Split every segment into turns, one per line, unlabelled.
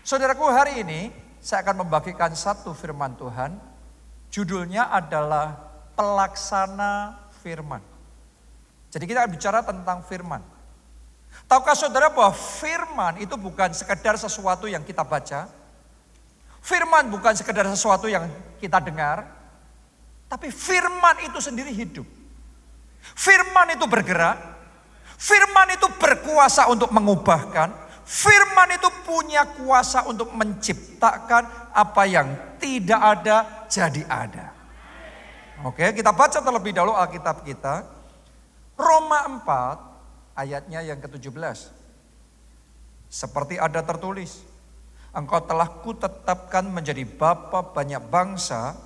Saudaraku, hari ini saya akan membagikan satu firman Tuhan. Judulnya adalah pelaksana firman. Jadi kita akan bicara tentang firman. Tahukah saudara bahwa firman itu bukan sekedar sesuatu yang kita baca. Firman bukan sekedar sesuatu yang kita dengar. Tapi firman itu sendiri hidup. Firman itu bergerak. Firman itu berkuasa untuk mengubahkan. Firman itu punya kuasa untuk menciptakan apa yang tidak ada jadi ada. Oke, kita baca terlebih dahulu Alkitab kita. Roma 4 ayatnya yang ke-17. Seperti ada tertulis, engkau telah kutetapkan menjadi bapa banyak bangsa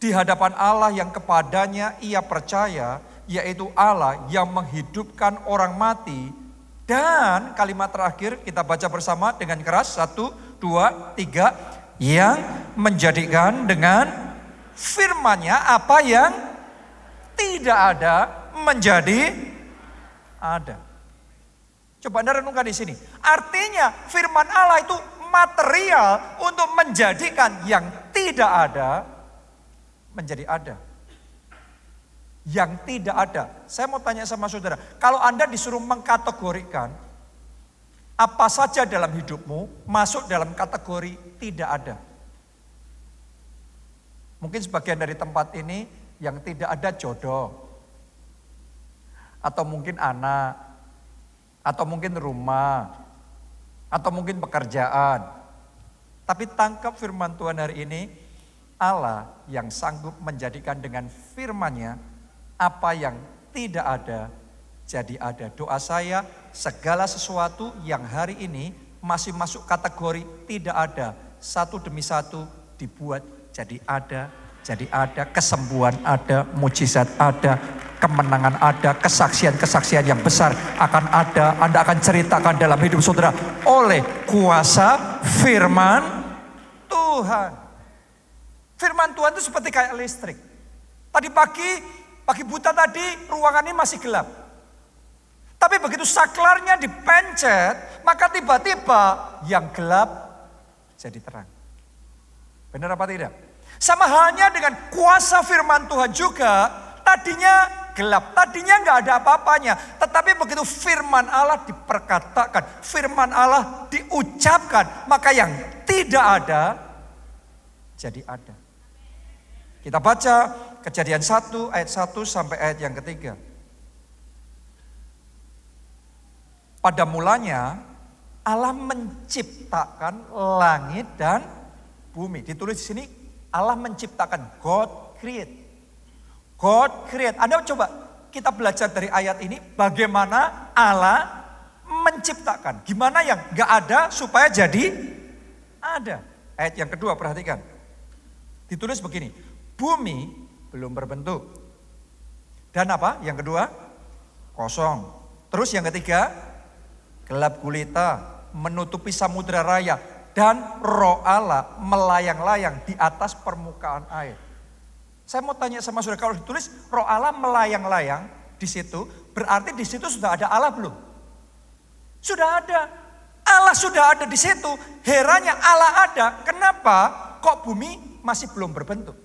di hadapan Allah yang kepadanya ia percaya, yaitu Allah yang menghidupkan orang mati. Dan kalimat terakhir kita baca bersama dengan keras. 1, 2, 3. Yang menjadikan dengan firman-Nya apa yang tidak ada menjadi ada. Coba Anda renungkan di sini. Artinya firman Allah itu material untuk menjadikan yang tidak ada menjadi ada. Yang tidak ada. Saya mau tanya sama saudara, kalau Anda disuruh mengkategorikan apa saja dalam hidupmu masuk dalam kategori tidak ada. Mungkin sebagian dari tempat ini yang tidak ada jodoh. Atau mungkin anak. Atau mungkin rumah. Atau mungkin pekerjaan. Tapi tangkap firman Tuhan hari ini. Allah yang sanggup menjadikan dengan firman-Nya apa yang tidak ada jadi ada. Doa saya, segala sesuatu yang hari ini masih masuk kategori tidak ada, satu demi satu dibuat jadi ada, kesembuhan ada, mujizat ada, kemenangan ada, kesaksian-kesaksian yang besar akan ada. Anda akan ceritakan dalam hidup saudara oleh kuasa firman Tuhan. Firman Tuhan itu seperti kayak listrik. Tadi pagi buta tadi ruangan ini masih gelap. Tapi begitu saklarnya dipencet, maka tiba-tiba yang gelap jadi terang. Benar apa tidak? Sama halnya dengan kuasa firman Tuhan juga, tadinya gelap, tadinya nggak ada apa-apanya. Tetapi begitu firman Allah diperkatakan, firman Allah diucapkan, maka yang tidak ada jadi ada. Kita baca Kejadian 1 ayat 1 sampai ayat yang ketiga. Pada mulanya Allah menciptakan langit dan bumi. Ditulis di sini Allah menciptakan, God create. God create. Anda coba kita belajar dari ayat ini bagaimana Allah menciptakan. Gimana yang gak ada supaya jadi ada. Ayat yang kedua perhatikan. Ditulis begini, bumi belum berbentuk. Dan apa? Yang kedua, kosong. Terus yang ketiga, gelap gulita menutupi samudra raya. Dan roh Allah melayang-layang di atas permukaan air. Saya mau tanya sama saudara, kalau ditulis roh Allah melayang-layang di situ, berarti di situ sudah ada Allah belum? Sudah ada. Allah sudah ada di situ. Herannya Allah ada. Kenapa kok bumi masih belum berbentuk?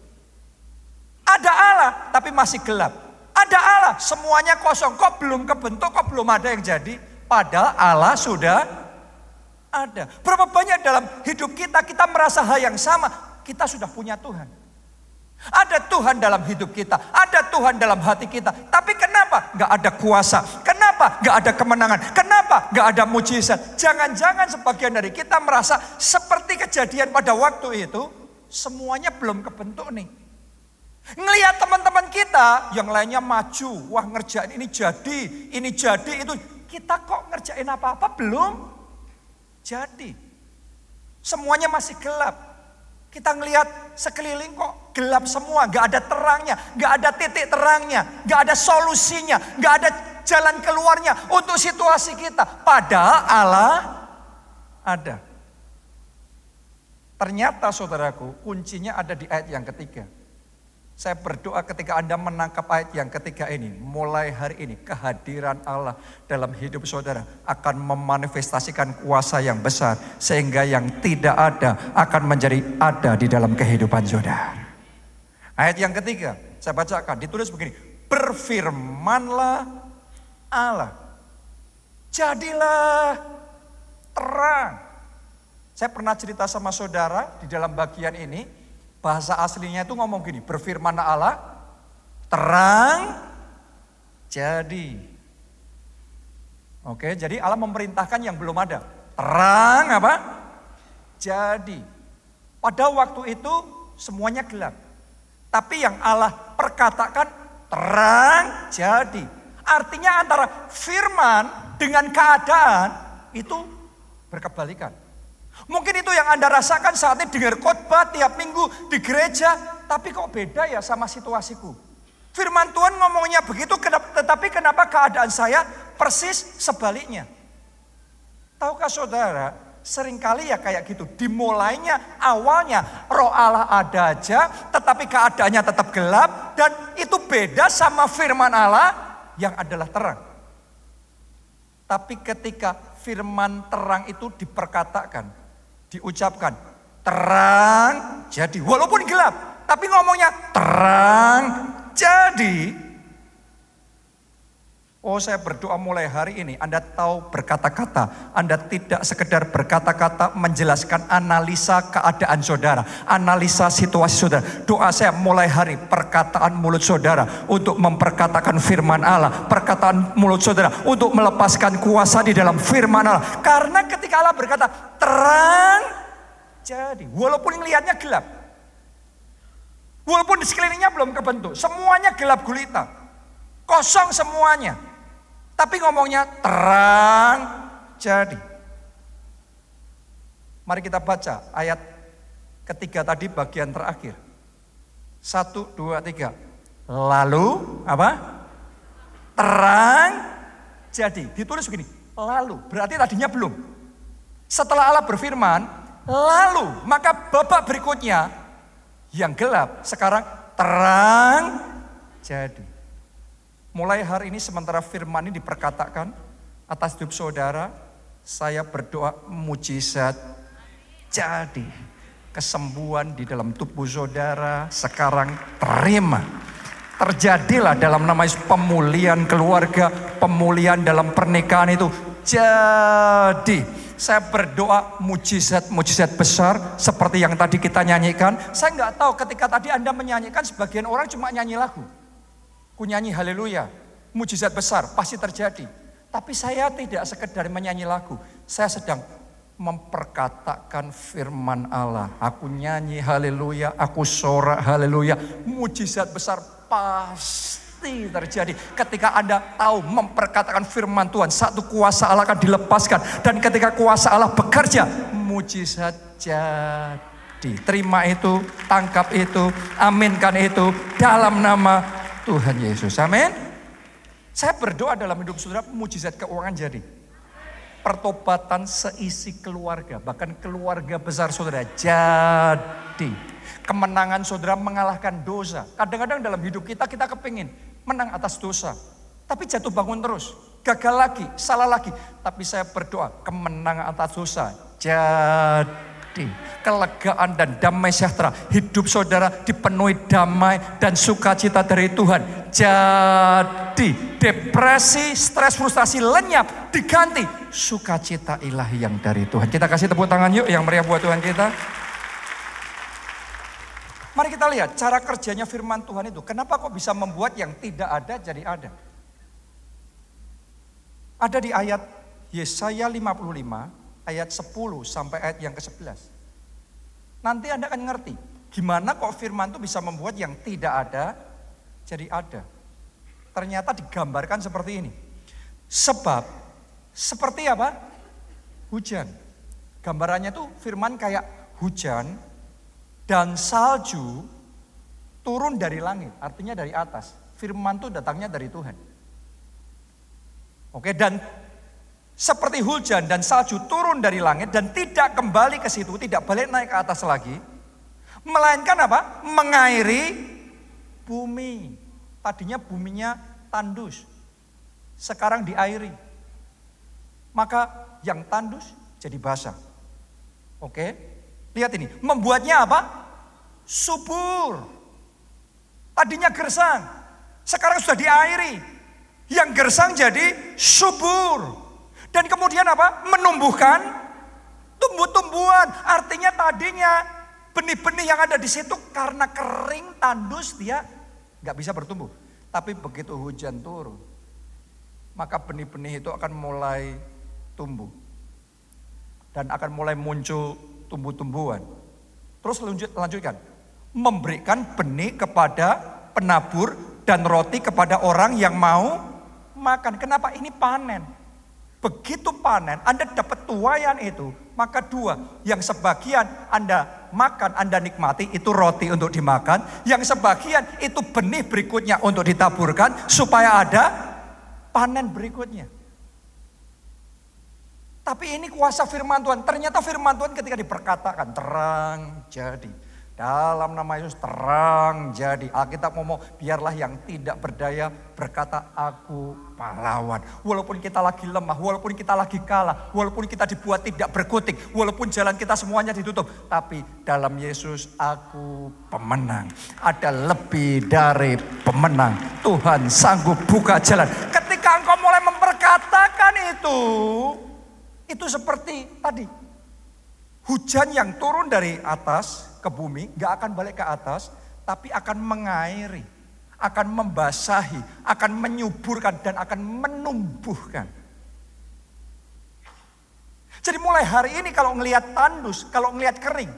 Ada Allah tapi masih gelap. Ada Allah semuanya kosong. Kok belum kebentuk, kok belum ada yang jadi? Padahal Allah sudah ada. Berapa banyak dalam hidup kita merasa hal yang sama. Kita sudah punya Tuhan. Ada Tuhan dalam hidup kita. Ada Tuhan dalam hati kita. Tapi kenapa gak ada kuasa? Kenapa gak ada kemenangan? Kenapa gak ada mujizat? Jangan-jangan sebagian dari kita merasa seperti kejadian pada waktu itu. Semuanya belum kebentuk nih. Ngelihat teman-teman kita yang lainnya maju. Wah ngerjain ini jadi itu. Kita kok ngerjain apa-apa belum jadi. Semuanya masih gelap. Kita ngelihat sekeliling kok gelap semua. Gak ada terangnya, gak ada titik terangnya, gak ada solusinya, gak ada jalan keluarnya untuk situasi kita. Padahal Allah ada. Ternyata saudaraku kuncinya ada di ayat yang ketiga. Saya berdoa ketika Anda menangkap ayat yang ketiga ini, mulai hari ini kehadiran Allah dalam hidup saudara akan memanifestasikan kuasa yang besar. Sehingga yang tidak ada akan menjadi ada di dalam kehidupan saudara. Ayat yang ketiga, saya bacakan, ditulis begini. Berfirmanlah Allah, jadilah terang. Saya pernah cerita sama saudara di dalam bagian ini, bahasa aslinya itu ngomong gini, berfirman Allah, terang jadi. Oke, jadi Allah memerintahkan yang belum ada. Terang apa? Jadi. Pada waktu itu semuanya gelap. Tapi yang Allah perkatakan terang jadi. Artinya antara firman dengan keadaan itu berkebalikan. Mungkin itu yang Anda rasakan saat ini dengar khotbah tiap minggu di gereja. Tapi kok beda ya sama situasiku. Firman Tuhan ngomongnya begitu, tetapi kenapa keadaan saya persis sebaliknya. Tahukah saudara, seringkali ya kayak gitu. Dimulainya awalnya roh Allah ada aja, tetapi keadaannya tetap gelap. Dan itu beda sama firman Allah yang adalah terang. Tapi ketika firman terang itu diperkatakan, diucapkan, terang jadi. Walaupun gelap, tapi ngomongnya terang jadi. Oh, saya berdoa mulai hari ini Anda tahu berkata-kata. Anda tidak sekedar berkata-kata menjelaskan analisa keadaan saudara, analisa situasi saudara. Doa saya mulai hari perkataan mulut saudara untuk memperkatakan firman Allah. Perkataan mulut saudara untuk melepaskan kuasa di dalam firman Allah. Karena ketika Allah berkata terang jadi, walaupun lihatnya gelap, walaupun di sekelilingnya belum kebentuk, semuanya gelap gulita, kosong semuanya. Tapi ngomongnya terang jadi. Mari kita baca ayat ketiga tadi bagian terakhir. 1, 2, 3. Lalu apa? Terang jadi. Ditulis begini. Lalu, berarti tadinya belum. Setelah Allah berfirman, lalu, maka babak berikutnya yang gelap sekarang terang jadi. Mulai hari ini sementara firman ini diperkatakan atas hidup saudara, saya berdoa mujizat jadi. Kesembuhan di dalam tubuh saudara sekarang terima. Terjadilah dalam nama Yesus pemulihan keluarga, pemulihan dalam pernikahan itu jadi. Saya berdoa mujizat-mujizat besar seperti yang tadi kita nyanyikan. Saya nggak tahu ketika tadi Anda menyanyikan, sebagian orang cuma nyanyi lagu. Ku nyanyi haleluya, mujizat besar pasti terjadi. Tapi saya tidak sekedar menyanyi lagu. Saya sedang memperkatakan firman Allah. Aku nyanyi haleluya, aku sorak haleluya. Mujizat besar pasti terjadi. Ketika Anda tahu memperkatakan firman Tuhan, satu kuasa Allah akan dilepaskan. Dan ketika kuasa Allah bekerja, mujizat jadi. Terima itu, tangkap itu, aminkan itu dalam nama Tuhan Yesus, amin. Saya berdoa dalam hidup saudara mujizat keuangan jadi. Pertobatan seisi keluarga, bahkan keluarga besar saudara jadi. Kemenangan saudara mengalahkan dosa. Kadang-kadang dalam hidup kita kepingin menang atas dosa. Tapi jatuh bangun terus, gagal lagi, salah lagi. Tapi saya berdoa kemenangan atas dosa jadi. Kelegaan dan damai sejahtera. Hidup saudara dipenuhi damai dan sukacita dari Tuhan. Jadi depresi, stres, frustasi lenyap, diganti sukacita ilahi yang dari Tuhan. Kita kasih tepuk tangan yuk yang meriah buat Tuhan kita. Mari kita lihat cara kerjanya firman Tuhan itu. Kenapa kok bisa membuat yang tidak ada jadi ada? Ada di ayat Yesaya 55. Ayat 10 sampai ayat yang ke-11. Nanti Anda akan ngerti gimana kok firman itu bisa membuat yang tidak ada jadi ada. Ternyata digambarkan seperti ini. Sebab seperti apa? Hujan. Gambarannya tuh firman kayak hujan dan salju turun dari langit, artinya dari atas. Firman itu datangnya dari Tuhan. Oke, dan seperti hujan dan salju turun dari langit dan tidak kembali ke situ, tidak balik naik ke atas lagi. Melainkan apa? Mengairi bumi. Tadinya buminya tandus, sekarang diairi. Maka yang tandus jadi basah. Oke, lihat ini. Membuatnya apa? Subur. Tadinya gersang, sekarang sudah diairi. Yang gersang jadi subur. Dan kemudian apa? Menumbuhkan tumbuh-tumbuhan. Artinya tadinya benih-benih yang ada di situ karena kering, tandus, dia nggak bisa bertumbuh. Tapi begitu hujan turun, maka benih-benih itu akan mulai tumbuh. Dan akan mulai muncul tumbuh-tumbuhan. Terus lanjutkan. Memberikan benih kepada penabur dan roti kepada orang yang mau makan. Kenapa? Ini panen. Begitu panen, Anda dapat tuaian itu. Maka dua, yang sebagian Anda makan, Anda nikmati, itu roti untuk dimakan. Yang sebagian itu benih berikutnya untuk ditaburkan supaya ada panen berikutnya. Tapi ini kuasa firman Tuhan. Ternyata firman Tuhan ketika diperkatakan terang jadi. Dalam nama Yesus terang jadi. Alkitab ngomong biarlah yang tidak berdaya berkata aku pahlawan. Walaupun kita lagi lemah, walaupun kita lagi kalah, walaupun kita dibuat tidak berkutik, walaupun jalan kita semuanya ditutup. Tapi dalam Yesus aku pemenang. Ada lebih dari pemenang. Tuhan sanggup buka jalan. Ketika engkau mulai memperkatakan itu seperti tadi. Hujan yang turun dari atas ke bumi gak akan balik ke atas, tapi akan mengairi, akan membasahi, akan menyuburkan dan akan menumbuhkan. Jadi mulai hari ini kalau ngelihat tandus, kalau ngelihat kering,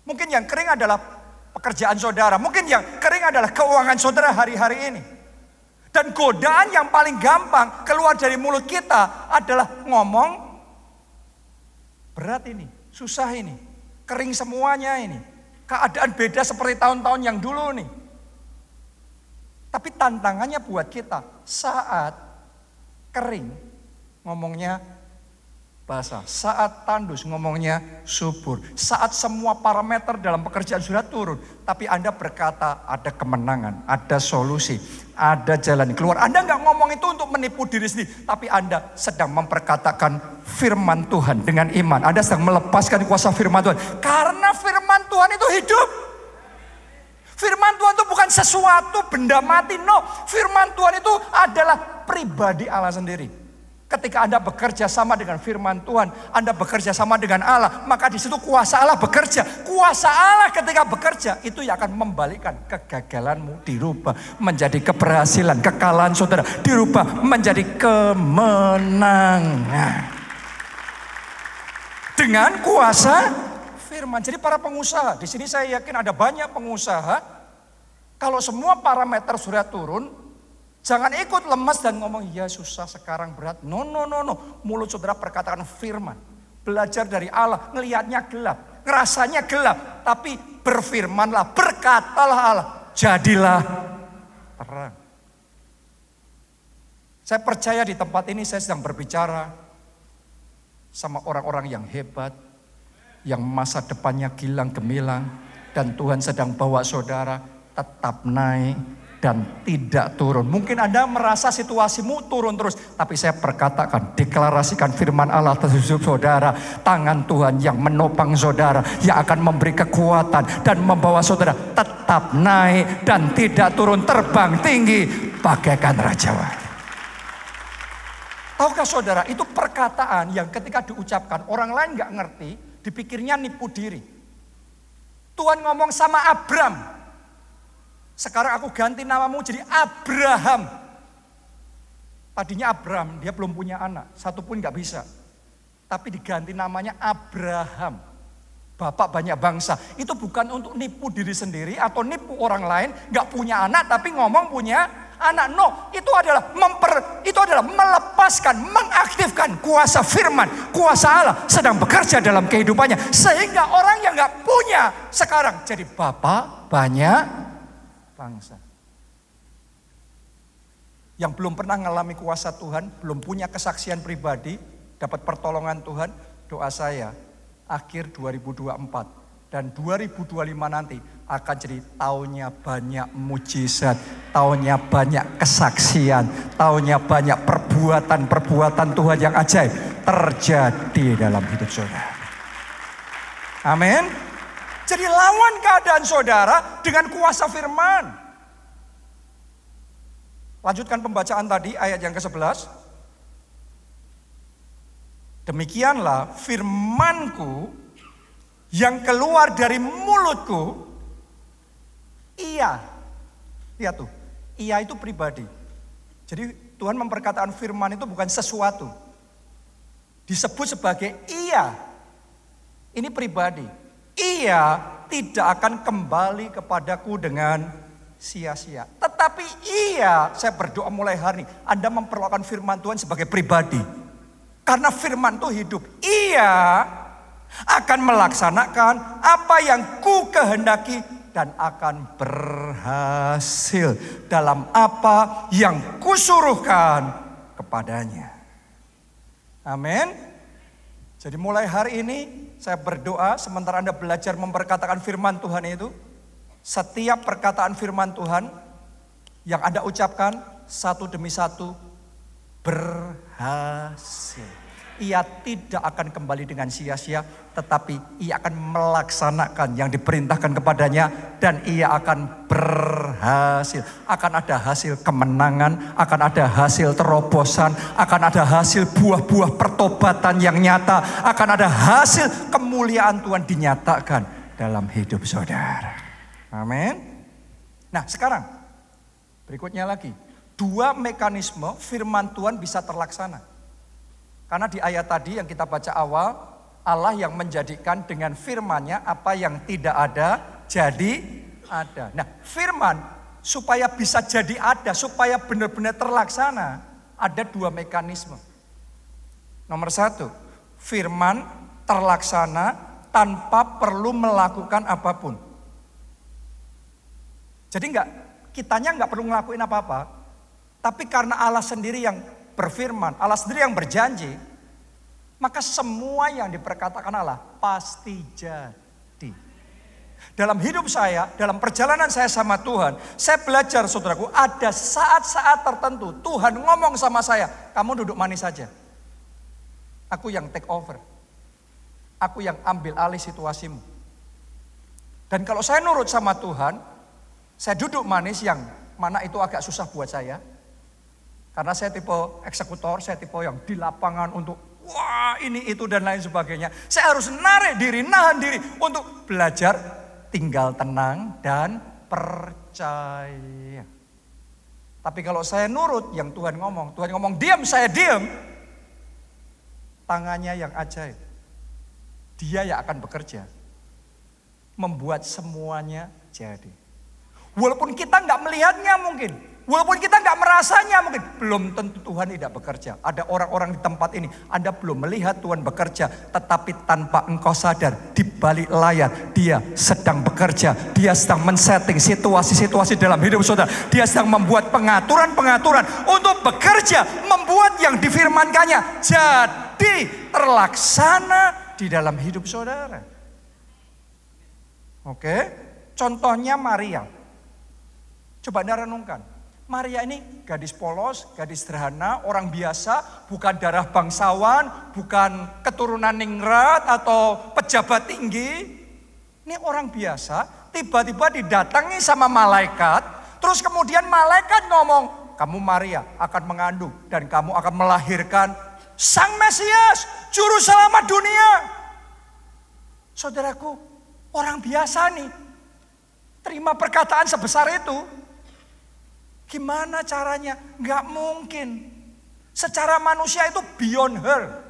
mungkin yang kering adalah pekerjaan saudara, mungkin yang kering adalah keuangan saudara hari-hari ini. Dan godaan yang paling gampang keluar dari mulut kita adalah ngomong berat ini, susah ini, kering semuanya ini. Keadaan beda seperti tahun-tahun yang dulu nih. Tapi tantangannya buat kita saat kering ngomongnya basah. Saat tandus ngomongnya subur. Saat semua parameter dalam pekerjaan sudah turun. Tapi Anda berkata ada kemenangan, ada solusi, ada jalan keluar. Anda nggak ngomong itu untuk menipu diri sendiri. Tapi Anda sedang memperkatakan firman Tuhan dengan iman. Anda sedang melepaskan kuasa firman Tuhan. Karena firman Tuhan itu hidup. Firman Tuhan itu bukan sesuatu benda mati. No, firman Tuhan itu adalah pribadi Allah sendiri. Ketika Anda bekerja sama dengan firman Tuhan, Anda bekerja sama dengan Allah, maka di situ kuasa Allah bekerja. Kuasa Allah ketika bekerja itu yang akan membalikkan kegagalanmu dirubah menjadi keberhasilan, kekalahan saudara dirubah menjadi kemenangan. Dengan kuasa firman. Jadi para pengusaha, di sini saya yakin ada banyak pengusaha, kalau semua parameter sudah turun, jangan ikut lemas dan ngomong, ya susah sekarang berat. No. Mulut saudara perkataan firman. Belajar dari Allah, ngelihatnya gelap, ngerasanya gelap. Tapi berfirmanlah, berkatalah Allah, jadilah terang. Saya percaya di tempat ini saya sedang berbicara sama orang-orang yang hebat, yang masa depannya gilang gemilang. Dan Tuhan sedang bawa saudara tetap naik dan tidak turun. Mungkin Anda merasa situasimu turun terus. Tapi saya perkatakan, deklarasikan firman Allah terhadap saudara. Tangan Tuhan yang menopang saudara. Yang akan memberi kekuatan dan membawa saudara tetap naik dan tidak turun. Terbang tinggi bagaikan rajawan. Tahukah saudara, itu perkataan yang ketika diucapkan orang lain gak ngerti. Dipikirnya nipu diri. Tuhan ngomong sama Abram. Sekarang aku ganti namamu jadi Abraham. Tadinya Abram, dia belum punya anak, satu pun gak bisa. Tapi diganti namanya Abraham. Bapak banyak bangsa. Itu bukan untuk nipu diri sendiri atau nipu orang lain, gak punya anak tapi ngomong punya anak. No, itu adalah melepaskan, mengaktifkan kuasa firman. Kuasa Allah sedang bekerja dalam kehidupannya. Sehingga orang yang gak punya sekarang jadi bapak banyak bangsa. Yang belum pernah mengalami kuasa Tuhan, belum punya kesaksian pribadi, dapat pertolongan Tuhan, doa saya akhir 2024 Dan 2025 nanti akan jadi tahunnya banyak mujizat, tahunnya banyak kesaksian, tahunnya banyak perbuatan-perbuatan Tuhan yang ajaib terjadi dalam hidup saudara. Amin. Jadi lawan keadaan saudara dengan kuasa firman. Lanjutkan pembacaan tadi ayat yang ke-11. Demikianlah firmanku yang keluar dari mulutku, iya. Lihat tuh, iya itu pribadi. Jadi Tuhan memperkatakan firman itu bukan sesuatu. Disebut sebagai iya. Ini pribadi. Iya tidak akan kembali kepadaku dengan sia-sia. Tetapi iya, saya berdoa mulai hari ini, Anda memperlakukan firman Tuhan sebagai pribadi. Karena firman itu hidup. Iya akan melaksanakan apa yang ku kehendaki dan akan berhasil dalam apa yang kusuruhkan kepadanya. Amin. Jadi mulai hari ini saya berdoa sementara Anda belajar memperkatakan firman Tuhan itu, setiap perkataan firman Tuhan yang Anda ucapkan satu demi satu berhasil. Ia tidak akan kembali dengan sia-sia, tetapi ia akan melaksanakan yang diperintahkan kepadanya dan ia akan berhasil. Akan ada hasil kemenangan, akan ada hasil terobosan, akan ada hasil buah-buah pertobatan yang nyata, akan ada hasil kemuliaan Tuhan dinyatakan dalam hidup saudara. Amin. Nah, sekarang berikutnya lagi. 2 mekanisme firman Tuhan bisa terlaksana. Karena di ayat tadi yang kita baca awal, Allah yang menjadikan dengan firman-Nya apa yang tidak ada jadi ada. Nah, firman supaya bisa jadi ada, supaya benar-benar terlaksana, ada 2 mekanisme. Nomor 1, firman terlaksana tanpa perlu melakukan apapun. Jadi kitanya nggak perlu ngelakuin apa-apa, tapi karena Allah sendiri yang berfirman, Allah sendiri yang berjanji, maka semua yang diperkatakan Allah pasti jadi. Dalam hidup saya, dalam perjalanan saya sama Tuhan, saya belajar saudaraku, ada saat-saat tertentu Tuhan ngomong sama saya, kamu duduk manis saja. Aku yang take over. Aku yang ambil alih situasimu. Dan kalau saya nurut sama Tuhan, saya duduk manis yang mana itu agak susah buat saya. Karena saya tipe eksekutor, saya tipe yang di lapangan untuk wah ini itu dan lain sebagainya. Saya harus narik diri, nahan diri untuk belajar tinggal tenang dan percaya. Tapi kalau saya nurut yang Tuhan ngomong diam, saya diam. Tangannya yang ajaib. Dia yang akan bekerja. Membuat semuanya jadi. Walaupun kita nggak melihatnya mungkin. Walaupun kita nggak merasanya mungkin, belum tentu Tuhan tidak bekerja. Ada orang-orang di tempat ini, Anda belum melihat Tuhan bekerja, tetapi tanpa engkau sadar, di balik layar Dia sedang bekerja. Dia sedang men-setting situasi-situasi dalam hidup saudara. Dia sedang membuat pengaturan-pengaturan untuk bekerja, membuat yang difirmankannya jadi terlaksana di dalam hidup saudara. Oke, contohnya Maria. Coba Anda renungkan. Maria ini gadis polos, gadis sederhana, orang biasa, bukan darah bangsawan, bukan keturunan ningrat atau pejabat tinggi. Ini orang biasa, tiba-tiba didatangi sama malaikat, terus kemudian malaikat ngomong, kamu Maria akan mengandung dan kamu akan melahirkan Sang Mesias, Juru Selamat dunia. Saudaraku, orang biasa nih, terima perkataan sebesar itu. Gimana caranya? Nggak mungkin. Secara manusia itu beyond her.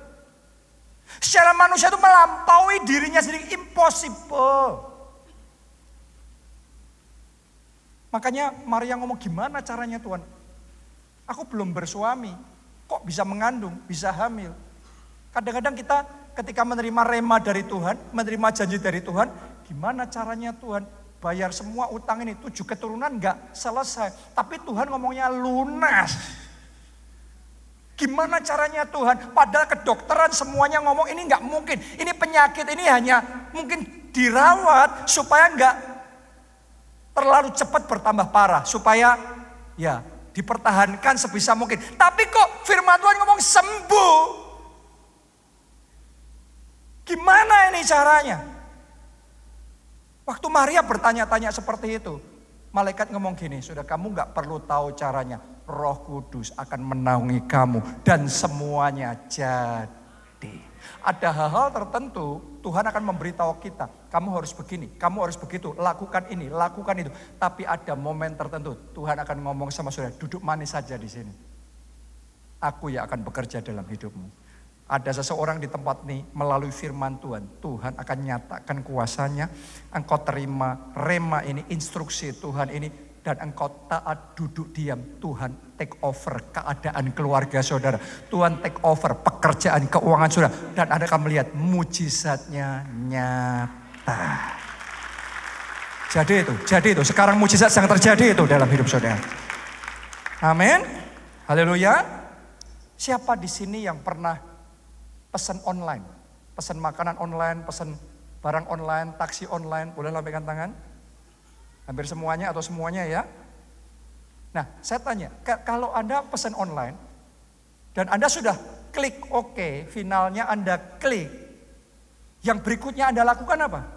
Secara manusia itu melampaui dirinya sendiri. Impossible. Makanya Maria ngomong, gimana caranya Tuhan? Aku belum bersuami. Kok bisa mengandung, bisa hamil? Kadang-kadang kita ketika menerima rema dari Tuhan, menerima janji dari Tuhan, gimana caranya Tuhan? Bayar semua utang ini, 7 keturunan enggak selesai. Tapi Tuhan ngomongnya lunas. Gimana caranya Tuhan? Padahal kedokteran semuanya ngomong ini enggak mungkin. Ini penyakit, ini hanya mungkin dirawat supaya enggak terlalu cepat bertambah parah. Supaya ya dipertahankan sebisa mungkin. Tapi kok firman Tuhan ngomong sembuh. Gimana ini caranya? Waktu Maria bertanya-tanya seperti itu. Malaikat ngomong gini, sudah kamu gak perlu tahu caranya. Roh Kudus akan menaungi kamu dan semuanya jadi. Ada hal-hal tertentu Tuhan akan memberitahu kita, kamu harus begini, kamu harus begitu, lakukan ini, lakukan itu. Tapi ada momen tertentu Tuhan akan ngomong sama saudara, duduk manis saja di sini. Aku yang akan bekerja dalam hidupmu. Ada seseorang di tempat ini melalui firman Tuhan. Tuhan akan nyatakan kuasanya. Engkau terima rema ini, instruksi Tuhan ini. Dan engkau taat duduk diam. Tuhan take over keadaan keluarga saudara. Tuhan take over pekerjaan keuangan saudara. Dan Anda akan melihat mujizatnya nyata. Jadi itu. Sekarang mujizat yang terjadi itu dalam hidup saudara. Amin. Haleluya. Siapa di sini yang pernah pesan online, pesan makanan online, pesan barang online, taksi online, boleh lambaikan tangan? Hampir semuanya atau semuanya ya? Nah, saya tanya, kalau Anda pesan online dan Anda sudah klik OK, finalnya Anda klik, yang berikutnya Anda lakukan apa?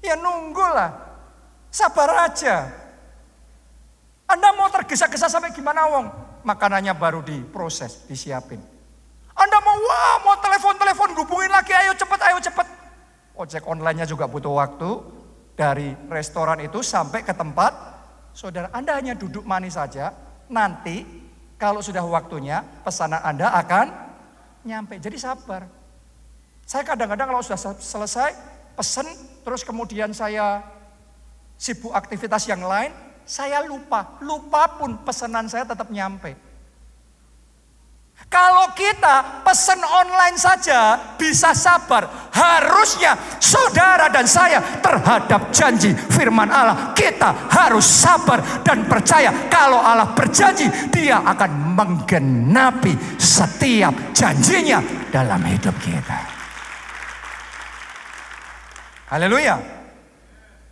Ya nunggulah, sabar aja. Anda mau tergesa-gesa sampai gimana wong? Makanannya baru diproses, disiapin. Anda mau telepon hubungin lagi, ayo cepet. Ojek online-nya juga butuh waktu. Dari restoran itu sampai ke tempat saudara. Anda hanya duduk manis saja. Nanti kalau sudah waktunya pesanan Anda akan nyampe. Jadi sabar. Saya kadang-kadang kalau sudah selesai pesen, terus kemudian saya sibuk aktivitas yang lain, saya lupa pun pesanan saya tetap nyampe. Kalau kita pesan online saja bisa sabar, harusnya saudara dan saya terhadap janji firman Allah, kita harus sabar dan percaya kalau Allah berjanji, Dia akan menggenapi setiap janjinya dalam hidup kita. Haleluya.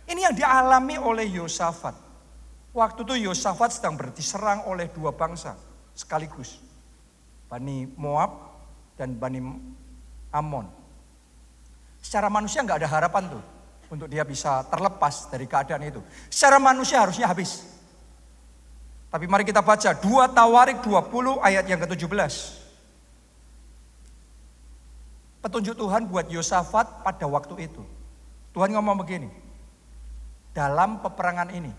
Ini yang dialami oleh Yosafat. Waktu itu Yosafat sedang diserang oleh dua bangsa sekaligus. Bani Moab dan Bani Ammon. Secara manusia nggak ada harapan tuh untuk dia bisa terlepas dari keadaan itu. Secara manusia harusnya habis. Tapi mari kita baca 2 Tawarik 20 ayat yang ke-17. Petunjuk Tuhan buat Yosafat pada waktu itu. Tuhan ngomong begini. Dalam peperangan ini,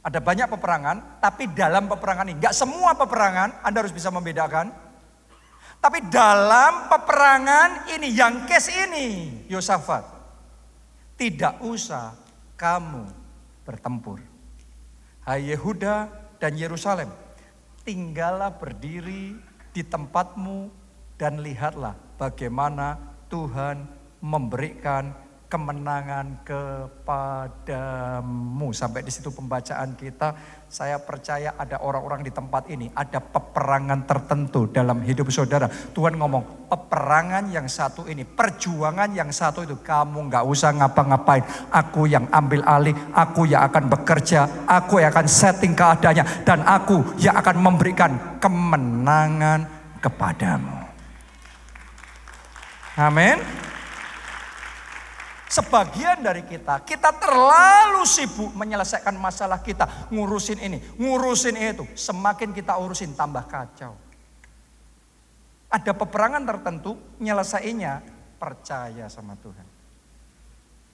ada banyak peperangan, tapi dalam peperangan ini, nggak semua peperangan Anda harus bisa membedakan. Tapi dalam peperangan ini, yang case ini, Yosafat, tidak usah kamu bertempur. Hai Yehuda dan Yerusalem, tinggallah berdiri di tempatmu dan lihatlah bagaimana Tuhan memberikan kemenangan kepadamu. Sampai di situ pembacaan kita. Saya percaya ada orang-orang di tempat ini, ada peperangan tertentu dalam hidup saudara. Tuhan ngomong, peperangan yang satu ini, perjuangan yang satu itu, kamu gak usah ngapa-ngapain. Aku yang ambil alih, aku yang akan bekerja, aku yang akan setting keadaannya, dan aku yang akan memberikan kemenangan kepadamu. Amin. Sebagian dari kita terlalu sibuk menyelesaikan masalah kita. Ngurusin ini, ngurusin itu. Semakin kita urusin tambah kacau. Ada peperangan tertentu, nyelesainya percaya sama Tuhan.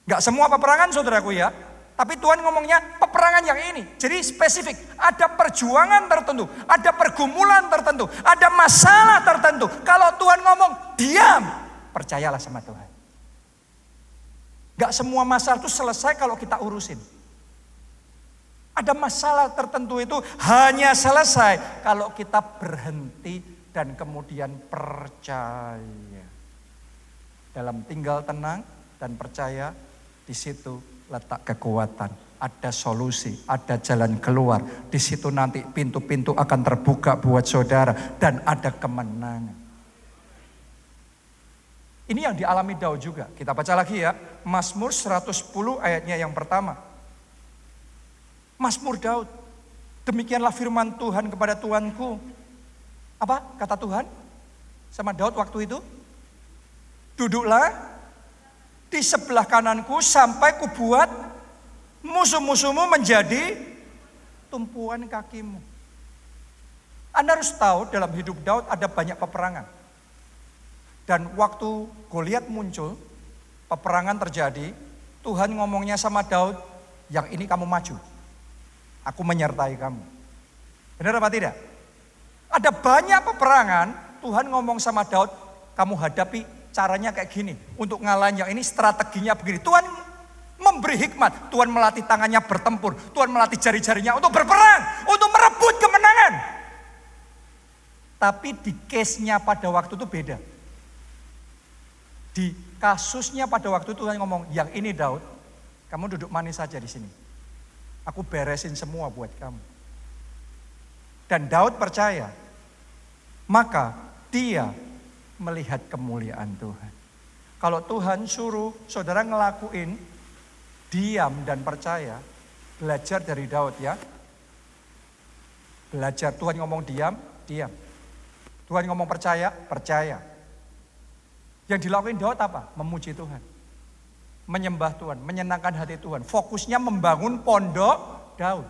Gak semua peperangan saudaraku ya. Tapi Tuhan ngomongnya peperangan yang ini. Jadi spesifik, ada perjuangan tertentu, ada pergumulan tertentu, ada masalah tertentu. Kalau Tuhan ngomong, diam, percayalah sama Tuhan. Gak semua masalah itu selesai kalau kita urusin. Ada masalah tertentu itu hanya selesai kalau kita berhenti dan kemudian percaya. Dalam tinggal tenang dan percaya, di situ letak kekuatan. Ada solusi, ada jalan keluar. Di situ nanti pintu-pintu akan terbuka buat saudara dan ada kemenangan. Ini yang dialami Daud juga. Kita baca lagi ya. Mazmur 110 ayatnya yang pertama. Mazmur Daud. Demikianlah firman Tuhan kepada Tuanku. Apa kata Tuhan sama Daud waktu itu? Duduklah di sebelah kananku sampai kubuat musuh-musuhmu menjadi tumpuan kakimu. Anda harus tahu dalam hidup Daud ada banyak peperangan. Dan waktu Goliat muncul, peperangan terjadi, Tuhan ngomongnya sama Daud, yang ini kamu maju. Aku menyertai kamu. Benar apa tidak? Ada banyak peperangan, Tuhan ngomong sama Daud, kamu hadapi caranya kayak gini. Untuk ngalahin yang ini strateginya begini. Tuhan memberi hikmat, Tuhan melatih tangannya bertempur, Tuhan melatih jari-jarinya untuk berperang, untuk merebut kemenangan. Tapi di case-nya pada waktu itu beda. Di kasusnya pada waktu itu Tuhan ngomong, yang ini Daud, kamu duduk manis saja di sini. Aku beresin semua buat kamu. Dan Daud percaya, maka dia melihat kemuliaan Tuhan. Kalau Tuhan suruh saudara ngelakuin, diam dan percaya, belajar dari Daud ya. Belajar, Tuhan ngomong diam, diam. Tuhan ngomong percaya, percaya. Yang dilakuin Daud apa? Memuji Tuhan. Menyembah Tuhan, menyenangkan hati Tuhan. Fokusnya membangun pondok Daud.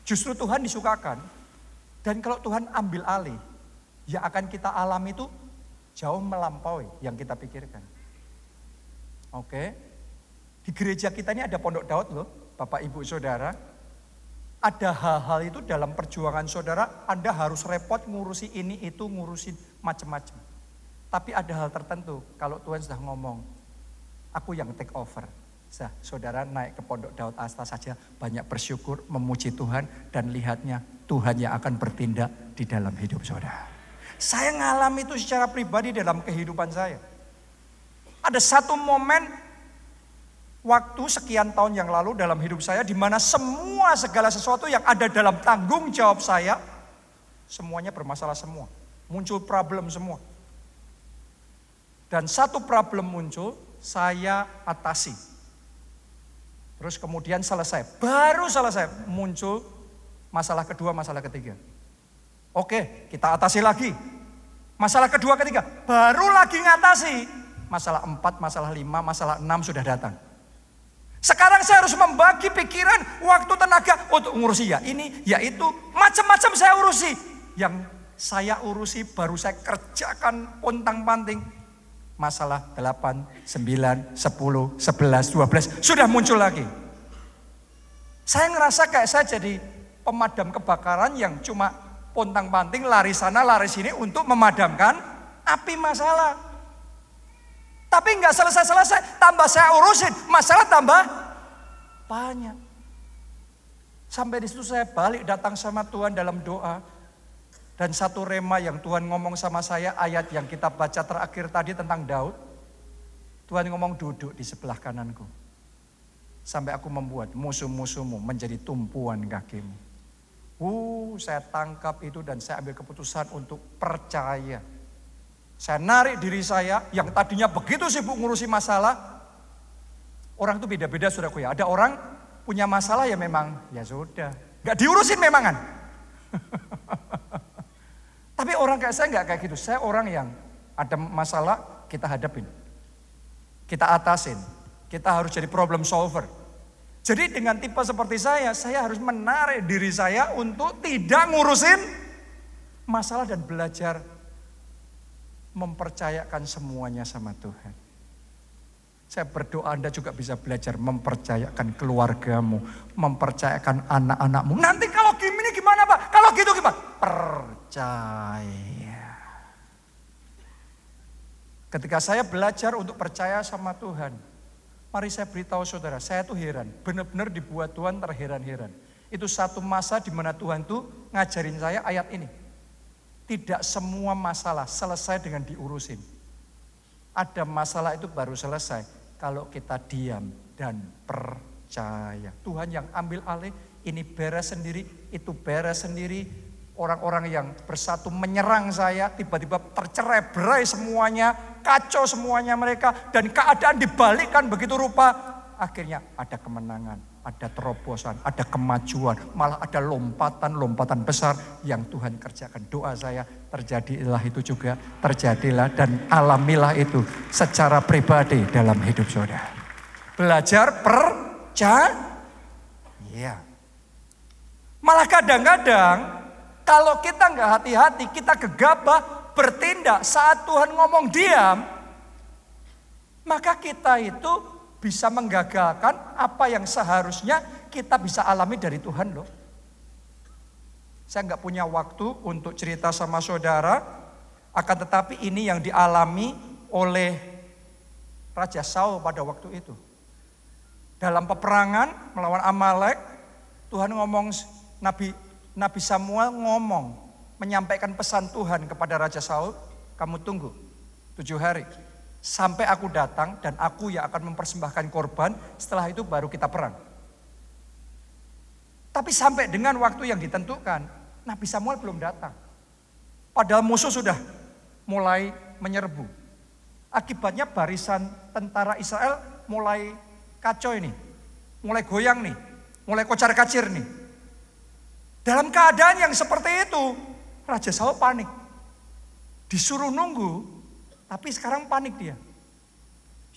Justru Tuhan disukakan. Dan kalau Tuhan ambil alih, yang akan kita alami itu jauh melampaui yang kita pikirkan. Oke. Di gereja kita ini ada pondok Daud loh, Bapak Ibu Saudara. Ada hal-hal itu dalam perjuangan saudara, Anda harus repot ngurusi ini itu, ngurusin macam-macam. Tapi ada hal tertentu, kalau Tuhan sudah ngomong, aku yang take over. Saudara naik ke pondok Daud Asta saja, banyak bersyukur, memuji Tuhan, dan lihatnya Tuhan yang akan bertindak di dalam hidup saudara. Saya ngalami itu secara pribadi dalam kehidupan saya. Ada satu momen waktu sekian tahun yang lalu dalam hidup saya, di mana semua segala sesuatu yang ada dalam tanggung jawab saya, semuanya bermasalah semua. Muncul problem semua. Dan satu problem muncul, saya atasi. Terus kemudian selesai. Baru selesai, muncul masalah kedua, masalah ketiga. Oke, kita atasi lagi. Masalah kedua, ketiga, baru lagi ngatasi. Masalah 4, masalah 5, masalah 6 sudah datang. Sekarang saya harus membagi pikiran, waktu, tenaga untuk ngurusi ya ini, ya itu, macam-macam saya urusi. Yang saya urusi baru saya kerjakan pontang-panting. Masalah 8, 9, 10, 11, 12 sudah muncul lagi. Saya ngerasa kayak saya jadi pemadam kebakaran yang cuma pontang-panting lari sana lari sini untuk memadamkan api masalah. Tapi nggak selesai-selesai, tambah saya urusin, masalah tambah banyak. Sampai di situ saya balik datang sama Tuhan dalam doa. Dan satu rema yang Tuhan ngomong sama saya, ayat yang kita baca terakhir tadi tentang Daud. Tuhan ngomong duduk di sebelah kananku. Sampai aku membuat musuh-musuhmu menjadi tumpuan kakimu. Saya tangkap itu dan saya ambil keputusan untuk percaya. Saya narik diri saya yang tadinya begitu sibuk ngurusi masalah. Orang itu beda-beda saudaraku ya. Ada orang punya masalah ya memang, ya sudah. Gak diurusin memangan. Tapi orang kayak saya gak kayak gitu. Saya orang yang ada masalah kita hadapin. Kita atasin. Kita harus jadi problem solver. Jadi dengan tipe seperti saya harus menarik diri saya untuk tidak ngurusin masalah dan belajar mempercayakan semuanya sama Tuhan. Saya berdoa Anda juga bisa belajar mempercayakan keluargamu, mempercayakan anak-anakmu. Nanti kalau gini gimana Pak? Kalau gitu gimana? Percaya. Ketika saya belajar untuk percaya sama Tuhan, mari saya beritahu saudara, saya tuh heran, benar-benar dibuat Tuhan terheran-heran. Itu satu masa di mana Tuhan tuh ngajarin saya ayat ini. Tidak semua masalah selesai dengan diurusin. Ada masalah itu baru selesai kalau kita diam dan percaya. Tuhan yang ambil alih, ini beres sendiri, itu beres sendiri. Orang-orang yang bersatu menyerang saya, tiba-tiba tercerai-berai semuanya. kacau semuanya mereka. Dan keadaan dibalikkan begitu rupa. Akhirnya ada kemenangan, ada terobosan, ada kemajuan. Malah ada lompatan-lompatan besar yang Tuhan kerjakan. Doa saya terjadilah itu juga, terjadilah dan alamilah itu secara pribadi dalam hidup saudara. Belajar percaya. Malah kadang-kadang kalau kita nggak hati-hati, kita gegabah bertindak saat Tuhan ngomong diam, maka kita itu bisa menggagalkan apa yang seharusnya kita bisa alami dari Tuhan loh. Saya nggak punya waktu untuk cerita sama saudara, akan tetapi ini yang dialami oleh Raja Saul pada waktu itu. Dalam peperangan melawan Amalek, Tuhan ngomong, Nabi Samuel ngomong, menyampaikan pesan Tuhan kepada Raja Saul, kamu tunggu 7 hari. Sampai aku datang dan aku yang akan mempersembahkan korban, setelah itu baru kita perang. Tapi sampai dengan waktu yang ditentukan, Nabi Samuel belum datang. Padahal musuh sudah mulai menyerbu. Akibatnya barisan tentara Israel mulai kacau ini. Mulai goyang nih, mulai kocar-kacir nih. Dalam keadaan yang seperti itu, Raja Saul panik. Disuruh nunggu, tapi sekarang panik dia.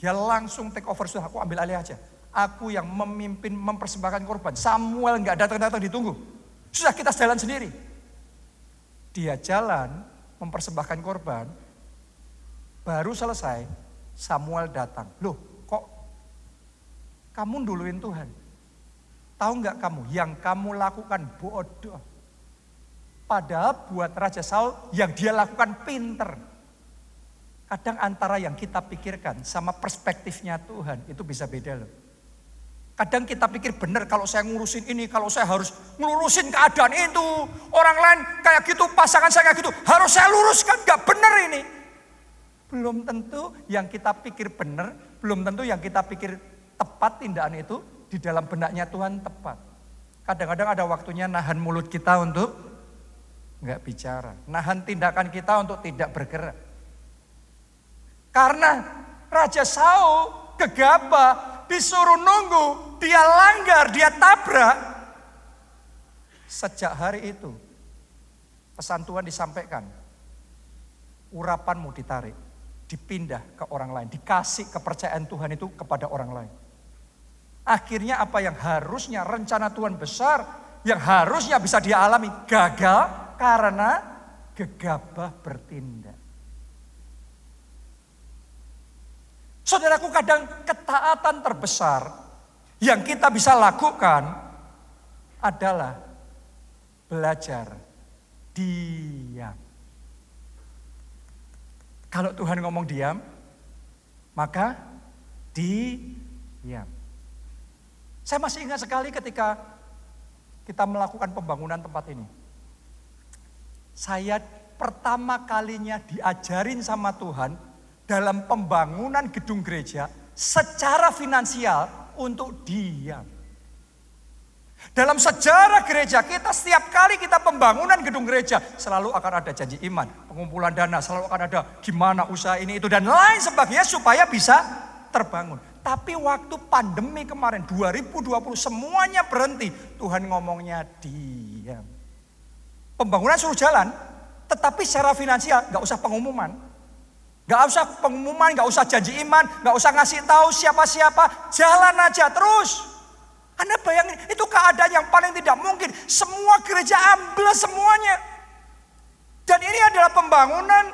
Dia langsung take over, sudah aku ambil alih aja. Aku yang memimpin mempersembahkan korban. Samuel nggak datang-datang ditunggu. Sudah kita jalan sendiri. Dia jalan mempersembahkan korban. Baru selesai, Samuel datang. Loh kok kamu duluin Tuhan? Tahu nggak kamu, yang kamu lakukan bodoh. Padahal buat Raja Saul yang dia lakukan pinter. Kadang antara yang kita pikirkan sama perspektifnya Tuhan itu bisa beda loh. Kadang kita pikir benar kalau saya ngurusin ini, kalau saya harus ngurusin keadaan itu. Orang lain kayak gitu, pasangan saya kayak gitu, harus saya luruskan, gak benar ini. Belum tentu yang kita pikir benar, belum tentu yang kita pikir tepat tindakan itu di dalam benaknya Tuhan tepat. Kadang-kadang ada waktunya nahan mulut kita untuk gak bicara. Nahan tindakan kita untuk tidak bergerak. Karena Raja Saul gegabah, disuruh nunggu, dia langgar, dia tabrak. Sejak hari itu, pesan Tuhan disampaikan, urapanmu ditarik, dipindah ke orang lain, dikasih kepercayaan Tuhan itu kepada orang lain. Akhirnya apa yang harusnya rencana Tuhan besar, yang harusnya bisa dia alami, gagal karena gegabah bertindak. Saudaraku, kadang ketaatan terbesar yang kita bisa lakukan adalah belajar diam. Kalau Tuhan ngomong diam, maka diam. Saya masih ingat sekali ketika kita melakukan pembangunan tempat ini. Saya pertama kalinya diajarin sama Tuhan dalam pembangunan gedung gereja secara finansial untuk diam. Dalam sejarah gereja kita, setiap kali kita pembangunan gedung gereja selalu akan ada janji iman, pengumpulan dana, selalu akan ada gimana usaha ini itu dan lain sebagainya supaya bisa terbangun. Tapi waktu pandemi kemarin 2020 semuanya berhenti, Tuhan ngomongnya diam. Pembangunan suruh jalan, tetapi secara finansial gak usah pengumuman. Gak usah pengumuman, gak usah janji iman, gak usah ngasih tahu siapa-siapa, jalan aja terus. Anda bayangin, itu keadaan yang paling tidak mungkin. Semua gereja ambles semuanya. Dan ini adalah pembangunan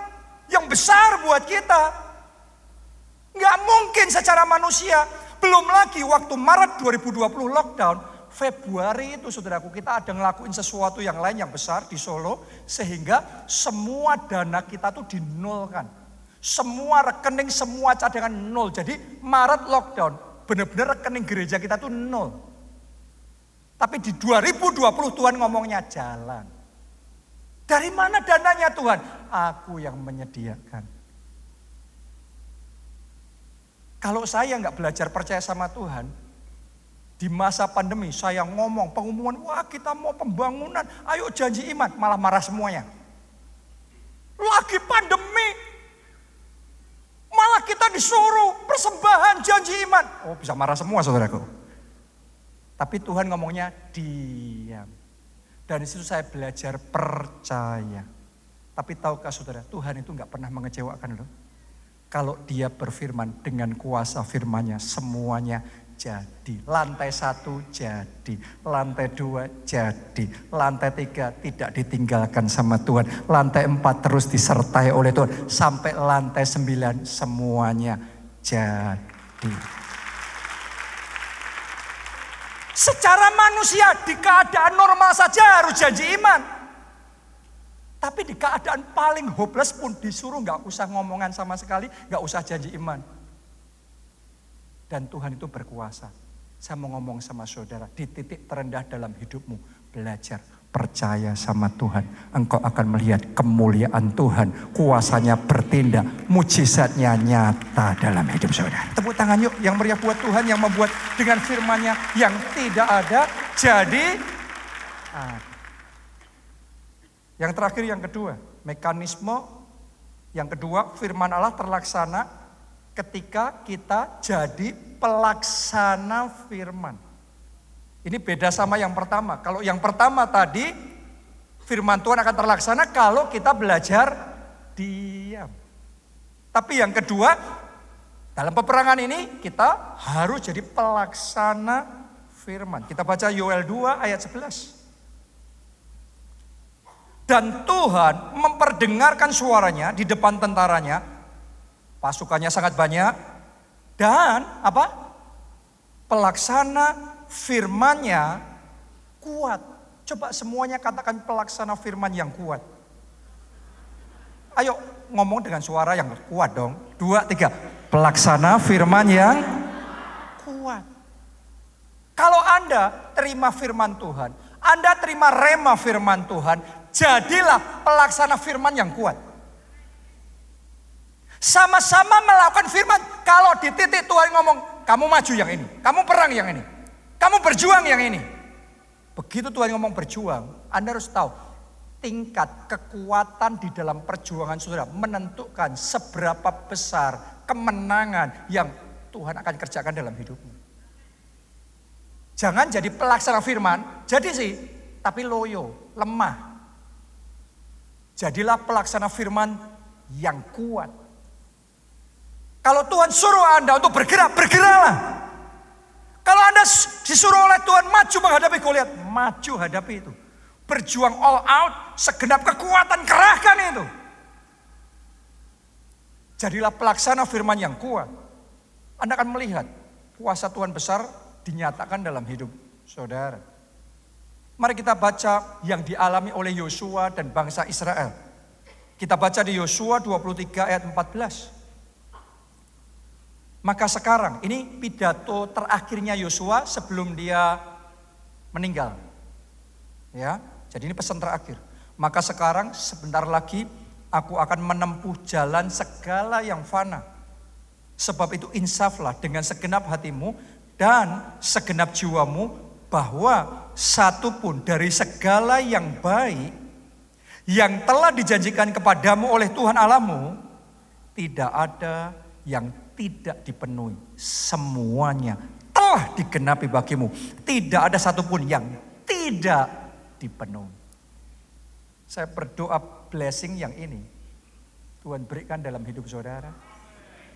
yang besar buat kita. Gak mungkin secara manusia. Belum lagi waktu Maret 2020 lockdown, Februari itu saudaraku kita ada ngelakuin sesuatu yang lain yang besar di Solo. Sehingga semua dana kita tuh dinolkan. Semua rekening, semua cadangan nol. Jadi Maret lockdown, benar-benar rekening gereja kita tuh nol. Tapi di 2020 Tuhan ngomongnya jalan. Dari mana dananya Tuhan? Aku yang menyediakan. Kalau saya nggak belajar percaya sama Tuhan, di masa pandemi saya ngomong pengumuman, wah kita mau pembangunan, ayo janji iman, malah marah semuanya. Lagi pandemi. Malah kita disuruh persembahan janji iman. Oh, bisa marah semua saudaraku. Tapi Tuhan ngomongnya diam. Dan disitu saya belajar percaya. Tapi tahukah saudara, Tuhan itu gak pernah mengecewakan loh. Kalau dia berfirman dengan kuasa firman-Nya semuanya jadi. Lantai 1 jadi, lantai 2 jadi, lantai 3 tidak ditinggalkan sama Tuhan. Lantai 4 terus disertai oleh Tuhan. Sampai lantai 9 semuanya jadi. Secara manusia di keadaan normal saja harus janji iman. Tapi di keadaan paling hopeless pun disuruh gak usah ngomongan sama sekali, gak usah janji iman. Dan Tuhan itu berkuasa. Saya mau ngomong sama saudara, di titik terendah dalam hidupmu, belajar percaya sama Tuhan. Engkau akan melihat kemuliaan Tuhan, kuasanya bertindak, mujizatnya nyata dalam hidup saudara. Tepuk tangan yuk yang meriah buat Tuhan yang membuat dengan firman-Nya yang tidak ada jadi ada. Yang terakhir yang kedua, mekanisme yang kedua firman Allah terlaksana ketika kita jadi pelaksana firman. Ini beda sama yang pertama. Kalau yang pertama tadi firman Tuhan akan terlaksana kalau kita belajar diam. Tapi yang kedua, dalam peperangan ini kita harus jadi pelaksana firman. Kita baca Yoel 2 ayat 11. Dan Tuhan memperdengarkan suaranya di depan tentaranya. Pasukannya sangat banyak. Dan apa? Pelaksana firman-Nya kuat. Coba semuanya katakan pelaksana firman yang kuat. Ayo ngomong dengan suara yang kuat dong. 2, 3. Pelaksana firman yang kuat. Kalau Anda terima firman Tuhan, Anda terima rema firman Tuhan, jadilah pelaksana firman yang kuat. Sama-sama melakukan firman. Kalau di titik Tuhan ngomong, kamu maju yang ini, kamu perang yang ini, kamu berjuang yang ini. Begitu Tuhan ngomong berjuang, Anda harus tahu tingkat kekuatan di dalam perjuangan saudara menentukan seberapa besar kemenangan yang Tuhan akan kerjakan dalam hidupmu. Jangan jadi pelaksana firman, jadi sih, tapi loyo, lemah. Jadilah pelaksana firman yang kuat. Kalau Tuhan suruh Anda untuk bergerak, bergeraklah. Kalau Anda disuruh oleh Tuhan maju menghadapi Goliat, maju hadapi itu. Berjuang all out, segenap kekuatan kerahkan itu. Jadilah pelaksana firman yang kuat. Anda akan melihat kuasa Tuhan besar dinyatakan dalam hidup saudara. Mari kita baca yang dialami oleh Yosua dan bangsa Israel. Kita baca di Yosua 23 ayat 14. Maka sekarang, ini pidato terakhirnya Yosua sebelum dia meninggal. Ya, jadi ini pesan terakhir. Maka sekarang sebentar lagi aku akan menempuh jalan segala yang fana. Sebab itu insaflah dengan segenap hatimu dan segenap jiwamu bahwa satu pun dari segala yang baik yang telah dijanjikan kepadamu oleh Tuhan Allahmu tidak ada yang tidak dipenuhi. Semuanya telah digenapi bagimu. Tidak ada satupun yang tidak dipenuhi. Saya berdoa blessing yang ini Tuhan berikan dalam hidup saudara.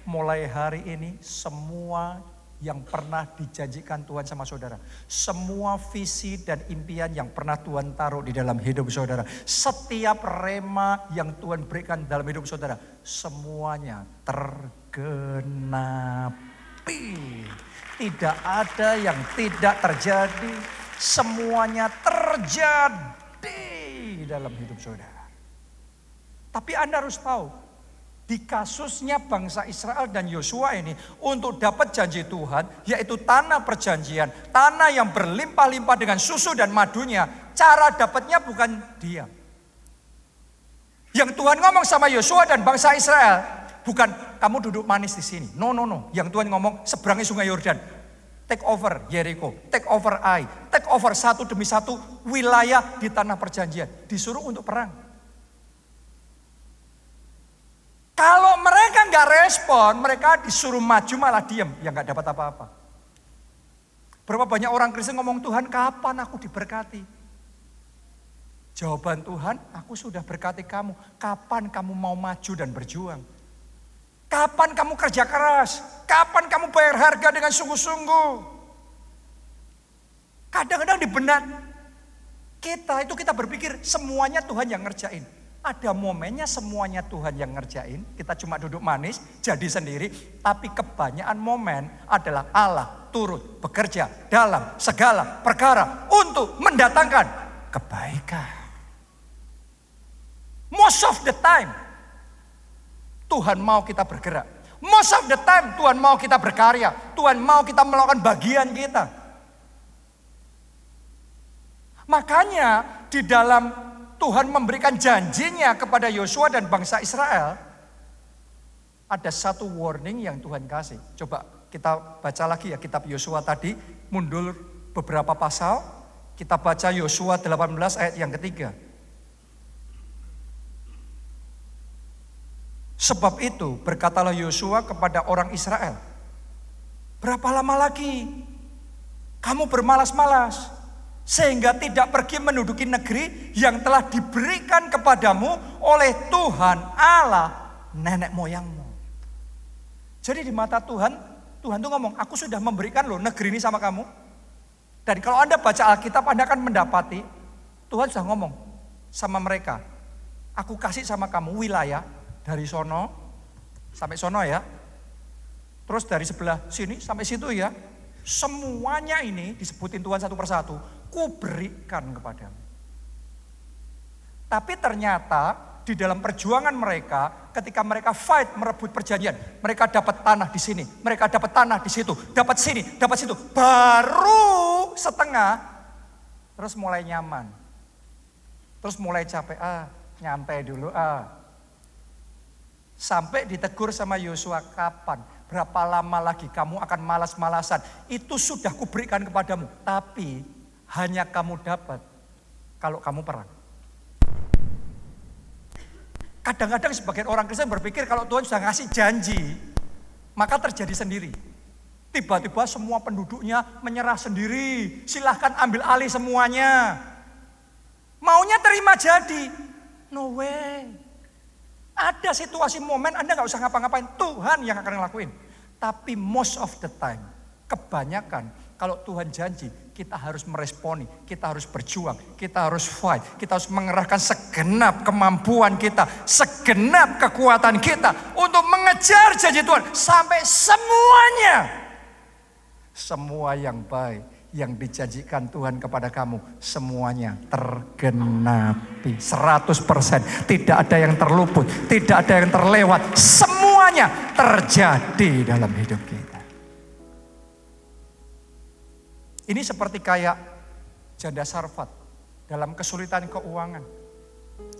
Mulai hari ini semua yang pernah dijanjikan Tuhan sama saudara. Semua visi dan impian yang pernah Tuhan taruh di dalam hidup saudara. Setiap rema yang Tuhan berikan dalam hidup saudara. Semuanya tergenapi. Tidak ada yang tidak terjadi. Semuanya terjadi dalam hidup saudara. Tapi Anda harus tahu. Di kasusnya bangsa Israel dan Yosua ini untuk dapat janji Tuhan, yaitu tanah perjanjian, tanah yang berlimpah-limpah dengan susu dan madunya, cara dapatnya bukan diam. Yang Tuhan ngomong sama Yosua dan bangsa Israel, bukan kamu duduk manis di sini. No. Yang Tuhan ngomong seberangi sungai Yordan, take over Jericho, take over Ai, take over satu demi satu wilayah di tanah perjanjian. Disuruh untuk perang. Kalau mereka nggak respon, mereka disuruh maju malah diem, ya nggak dapat apa-apa. Berapa banyak orang Kristen ngomong, Tuhan kapan aku diberkati? Jawaban Tuhan, aku sudah berkati kamu. Kapan kamu mau maju dan berjuang? Kapan kamu kerja keras? Kapan kamu bayar harga dengan sungguh-sungguh? Kadang-kadang di benak kita berpikir semuanya Tuhan yang ngerjain. Ada momennya semuanya Tuhan yang ngerjain. Kita cuma duduk manis, jadi sendiri. Tapi kebanyakan momen adalah Allah turut bekerja dalam segala perkara untuk mendatangkan kebaikan. Most of the time, Tuhan mau kita bergerak. Most of the time, Tuhan mau kita berkarya. Tuhan mau kita melakukan bagian kita. Makanya di dalam Tuhan memberikan janjinya kepada Yosua dan bangsa Israel, ada satu warning yang Tuhan kasih. Coba kita baca lagi ya kitab Yosua tadi, mundur beberapa pasal. Kita baca Yosua 18 ayat yang ketiga. Sebab itu berkatalah Yosua kepada orang Israel, berapa lama lagi kamu bermalas-malas sehingga tidak pergi menduduki negeri yang telah diberikan kepadamu oleh Tuhan Allah nenek moyangmu. Jadi di mata Tuhan tuh ngomong, aku sudah memberikan loh negeri ini sama kamu. Dan kalau Anda baca Alkitab, Anda akan mendapati Tuhan sudah ngomong sama mereka, aku kasih sama kamu wilayah dari sono sampai sono ya. Terus dari sebelah sini sampai situ ya. Semuanya ini disebutin Tuhan satu persatu. Ku berikan kepadamu. Tapi ternyata di dalam perjuangan mereka, ketika mereka fight merebut perjanjian, mereka dapat tanah di sini, mereka dapat tanah di situ, dapat sini, dapat situ. Baru setengah, terus mulai nyaman. Terus mulai capek, nyampe dulu Sampai ditegur sama Yosua, kapan? Berapa lama lagi kamu akan malas-malasan? Itu sudah kuberikan kepadamu. Tapi hanya kamu dapat kalau kamu perang. Kadang-kadang sebagian orang Kristen berpikir kalau Tuhan sudah ngasih janji, maka terjadi sendiri. Tiba-tiba semua penduduknya menyerah sendiri. Silahkan ambil alih semuanya. Maunya terima jadi. No way. Ada situasi momen Anda gak usah ngapa-ngapain, Tuhan yang akan ngelakuin. Tapi most of the time, kebanyakan kalau Tuhan janji, kita harus meresponi, kita harus berjuang, kita harus fight, kita harus mengerahkan segenap kemampuan kita, segenap kekuatan kita untuk mengejar janji Tuhan. Sampai semua yang baik yang dijanjikan Tuhan kepada kamu, semuanya tergenapi 100%. Tidak ada yang terluput, tidak ada yang terlewat. Semuanya terjadi dalam hidup kita. Ini seperti kayak janda Sarfat dalam kesulitan keuangan.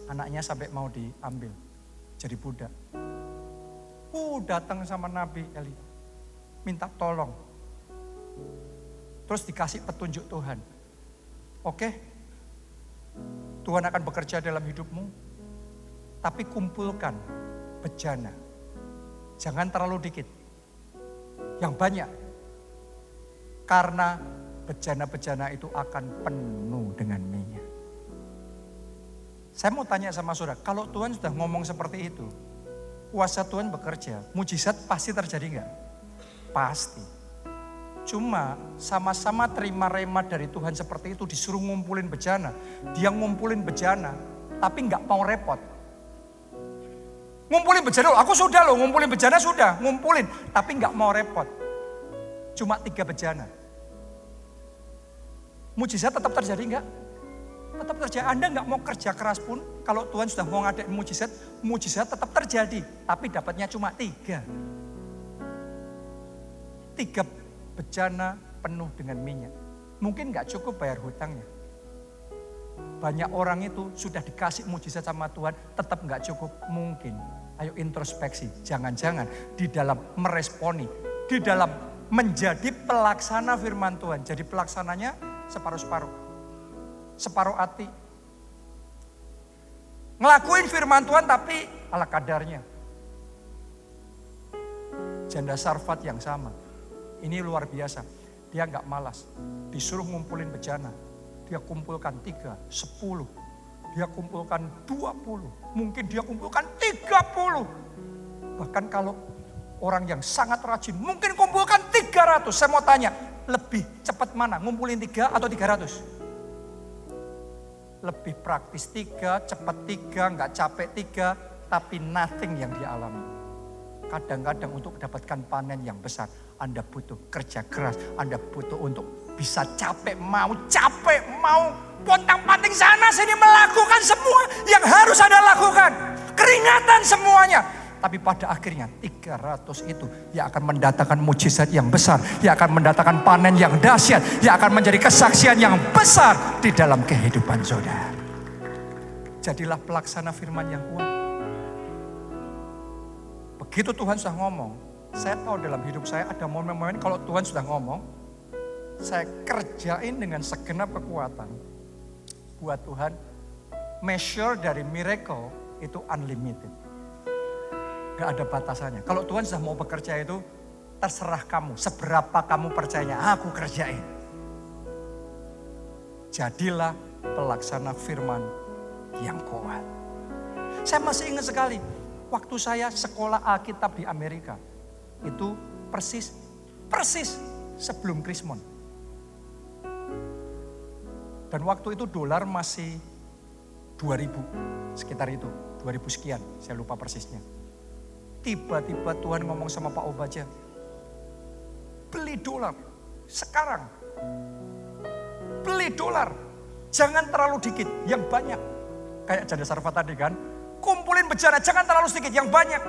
Anaknya sampai mau diambil jadi budak. Datang sama Nabi Eli, minta tolong. Terus dikasih petunjuk Tuhan. Oke, Tuhan akan bekerja dalam hidupmu. Tapi kumpulkan bejana. Jangan terlalu dikit. Yang banyak. Karena bejana-bejana itu akan penuh dengan minyak. Saya mau tanya sama saudara, kalau Tuhan sudah ngomong seperti itu, kuasa Tuhan bekerja, mujizat pasti terjadi enggak? Pasti. Cuma sama-sama terima rema dari Tuhan seperti itu, disuruh ngumpulin bejana. Dia ngumpulin bejana, tapi nggak mau repot. Ngumpulin bejana, aku sudah loh ngumpulin bejana sudah, ngumpulin. Tapi nggak mau repot. Cuma 3 bejana. Mujizat tetap terjadi nggak? Tetap terjadi. Anda nggak mau kerja keras pun, kalau Tuhan sudah mau ngadain mujizat tetap terjadi. Tapi dapatnya cuma 3. 3 bejana penuh dengan minyak. Mungkin gak cukup bayar hutangnya. Banyak orang itu sudah dikasih mujizat sama Tuhan, tetap gak cukup. Mungkin, ayo introspeksi. Jangan-jangan di dalam meresponi, di dalam menjadi pelaksana firman Tuhan. Jadi pelaksananya separuh-separuh. Separuh hati. Ngelakuin firman Tuhan tapi ala kadarnya. Janda Sarfat yang sama. Ini luar biasa. Dia nggak malas. Disuruh ngumpulin bejana. Dia kumpulkan 3, 10. Dia kumpulkan 20. Mungkin dia kumpulkan 30. Bahkan kalau orang yang sangat rajin mungkin kumpulkan 300. Saya mau tanya, lebih cepat mana? Ngumpulin 3 atau 300? Lebih praktis 3, cepat 3, nggak capek 3, tapi nothing yang dia alami. Kadang-kadang untuk mendapatkan panen yang besar, Anda butuh kerja keras, Anda butuh untuk bisa capek mau pontang-panting sana sini melakukan semua yang harus Anda lakukan. Keringatan semuanya. Tapi pada akhirnya 300 itu yang akan mendatangkan mujizat yang besar, yang akan mendatangkan panen yang dahsyat, yang akan menjadi kesaksian yang besar di dalam kehidupan saudara. Jadilah pelaksana firman yang kuat. Begitu Tuhan sudah ngomong, saya tahu dalam hidup saya ada momen-momen kalau Tuhan sudah ngomong, saya kerjain dengan segenap kekuatan. Buat Tuhan, measure dari miracle itu unlimited. Gak ada batasannya. Kalau Tuhan sudah mau bekerja itu, terserah kamu. Seberapa kamu percaya, aku kerjain. Jadilah pelaksana firman yang kuat. Saya masih ingat sekali, waktu saya sekolah Alkitab di Amerika. Itu persis sebelum Krismon. Dan waktu itu dolar masih 2000, sekitar itu. 2000 sekian, saya lupa persisnya. Tiba-tiba Tuhan ngomong sama Pak Obaja, beli dolar sekarang. Beli dolar, jangan terlalu dikit, yang banyak. Kayak Janda Sarfat tadi kan, kumpulin bejana, jangan terlalu sedikit, yang banyak.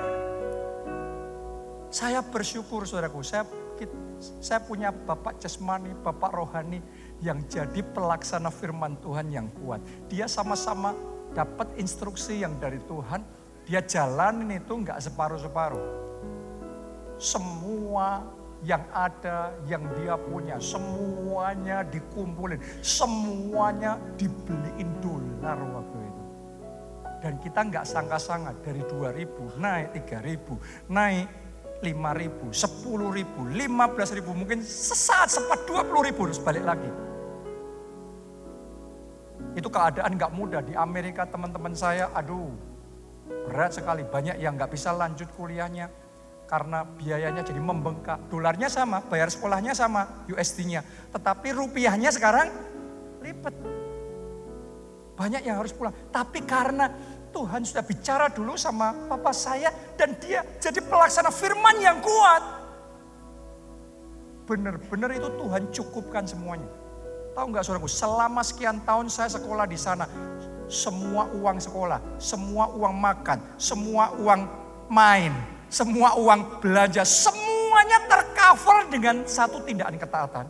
Saya bersyukur saudaraku, saya punya bapak jasmani, bapak rohani yang jadi pelaksana firman Tuhan yang kuat. Dia sama-sama dapat instruksi yang dari Tuhan, dia jalanin itu enggak separuh-separuh. Semua yang ada, yang dia punya, semuanya dikumpulin. Semuanya dibeliin dolar waktu itu. Dan kita enggak sangka-sangka dari 2.000 naik 3.000, naik 5.000, 10.000, 15.000, mungkin sesaat sempat 20.000 terus balik lagi. Itu keadaan enggak mudah. Di Amerika teman-teman saya, berat sekali, banyak yang nggak bisa lanjut kuliahnya karena biayanya jadi membengkak. Dolarnya sama, bayar sekolahnya sama, USD-nya. Tetapi rupiahnya sekarang lipat. Banyak yang harus pulang. Tapi karena Tuhan sudah bicara dulu sama papa saya dan dia jadi pelaksana firman yang kuat. Benar-benar itu Tuhan cukupkan semuanya. Tahu nggak saudaraku, selama sekian tahun saya sekolah di sana, semua uang sekolah, semua uang makan, semua uang main, semua uang belanja, semuanya tercover dengan satu tindakan ketaatan.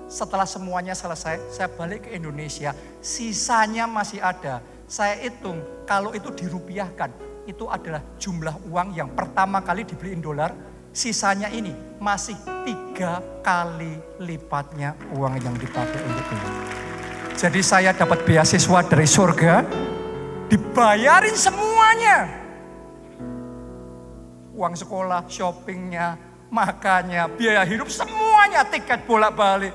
Setelah semuanya selesai, saya balik ke Indonesia, sisanya masih ada. Saya hitung, kalau itu dirupiahkan, itu adalah jumlah uang yang pertama kali dibeliin dolar, sisanya ini masih 3 kali lipatnya uang yang dipakai untuk itu. Jadi saya dapat beasiswa dari surga, dibayarin semuanya. Uang sekolah, shoppingnya, makannya, biaya hidup semuanya, tiket bolak-balik.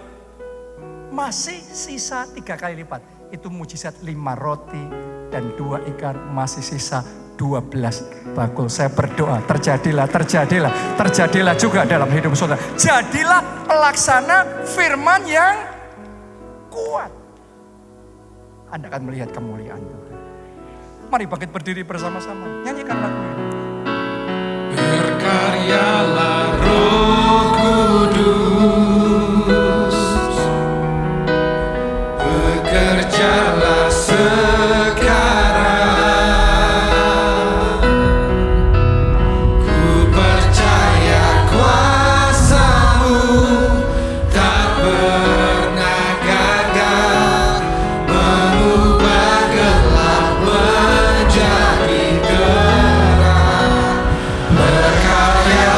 Masih sisa 3 kali lipat. Itu mujizat 5 roti dan 2 ikan, masih sisa 12 bakul. Saya berdoa, terjadilah juga dalam hidup saudara. Jadilah pelaksana firman yang kuat. Anda akan melihat kemuliaan Tuhan. Mari bangkit berdiri bersama-sama. Nyanyikan lagu ini.
Berkaryalah Roh Kudus, bekerjalah
Berkarya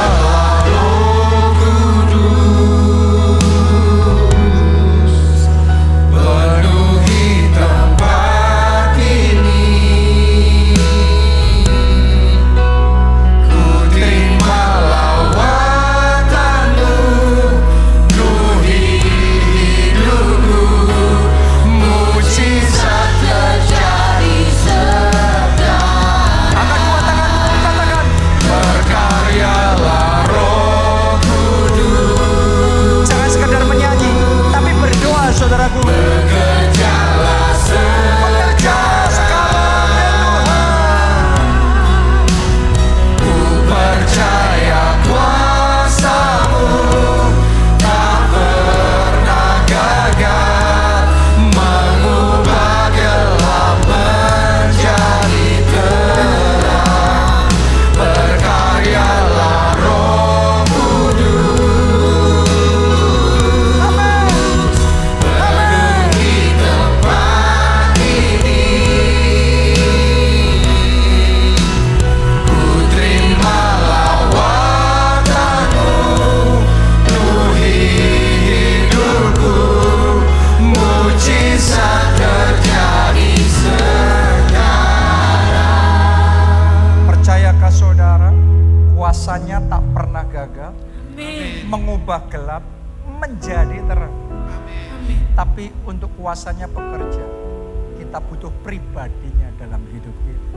terang. Tapi untuk kuasanya bekerja, kita butuh pribadinya dalam hidup kita.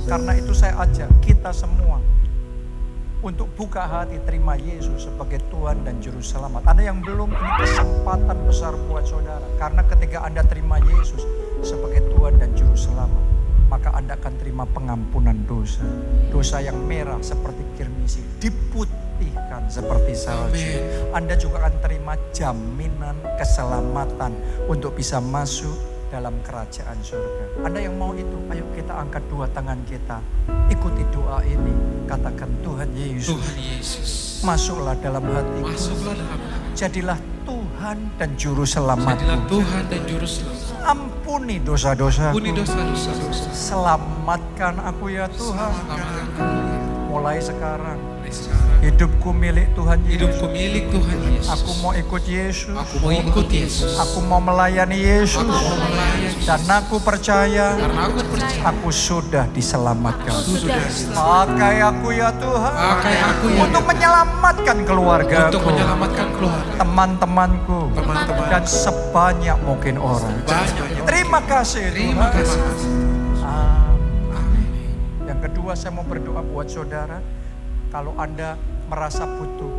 Karena itu saya ajak kita semua untuk buka hati terima Yesus sebagai Tuhan dan Juru Selamat. Anda yang belum, ini kesempatan besar buat saudara. Karena ketika Anda terima Yesus sebagai Tuhan dan Juru Selamat, maka Anda akan terima pengampunan dosa. Dosa yang merah seperti kirmisi diputihkan seperti salju. Anda juga akan terima jaminan keselamatan untuk bisa masuk dalam kerajaan surga. Anda yang mau itu, ayo kita angkat dua tangan kita. Ikuti doa ini. Katakan, Tuhan Yesus,
Tuhan Yesus,
masuklah dalam hatiku.
masuklah dalam hati.
Jadilah Tuhan dan Juru Selamatku.
Jadilah Tuhan dan Juru Selamat.
Ampuni dosa-dosaku.
Ampuni dosa-dosa.
Selamatkan aku ya Tuhan.
Selamatkan aku.
Mulai sekarang
Mulai sekarang,
hidupku milik Tuhan Yesus.
hidupku milik Tuhan Yesus.
Aku mau ikut Yesus.
Aku mau ikut Yesus.
Aku mau melayani Yesus.
Aku mau melayani.
Dan aku percaya
Karena aku percaya.
aku sudah diselamatkan.
Sudah.
Pakai aku ya Tuhan.
Pakai aku ya
Untuk menyelamatkan keluargaku,
untuk menyelamatkan keluarga.
teman-temanku,
Teman-teman.
dan sebanyak mungkin orang.
Banyak.
Terima kasih
Terima
Tuhan.
kasih.
Amin. Yang kedua, saya mau berdoa buat saudara. Kalau Anda merasa butuh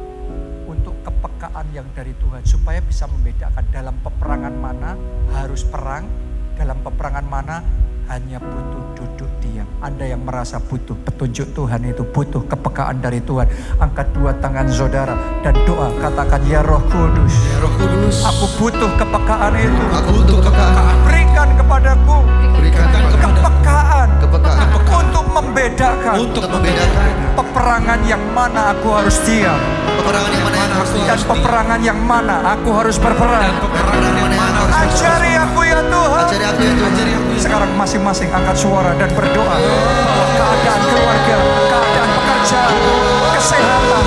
untuk kepekaan yang dari Tuhan, supaya bisa membedakan dalam peperangan mana harus perang, dalam peperangan mana hanya butuh duduk diam. Anda yang merasa butuh petunjuk Tuhan itu, butuh kepekaan dari Tuhan, angkat dua tangan saudara dan doa, katakan, ya Roh Kudus,
Ya Roh Kudus,
aku butuh kepekaan itu.
aku butuh kepekaan.
Berikan kepadaku
Berikan
kepekaan
kepekaan
untuk membedakan
untuk membedakan
peperangan yang mana aku harus diam
peperangan yang mana yang harus
dan peperangan yang mana aku harus berperang.
dan peperangan yang mana harus
Ajari aku ya Tuhan.
ajari aku ya Tuhan.
Sekarang masing-masing angkat suara dan berdoa bahwa keadaan keluarga, keadaan pekerjaan, kesehatan,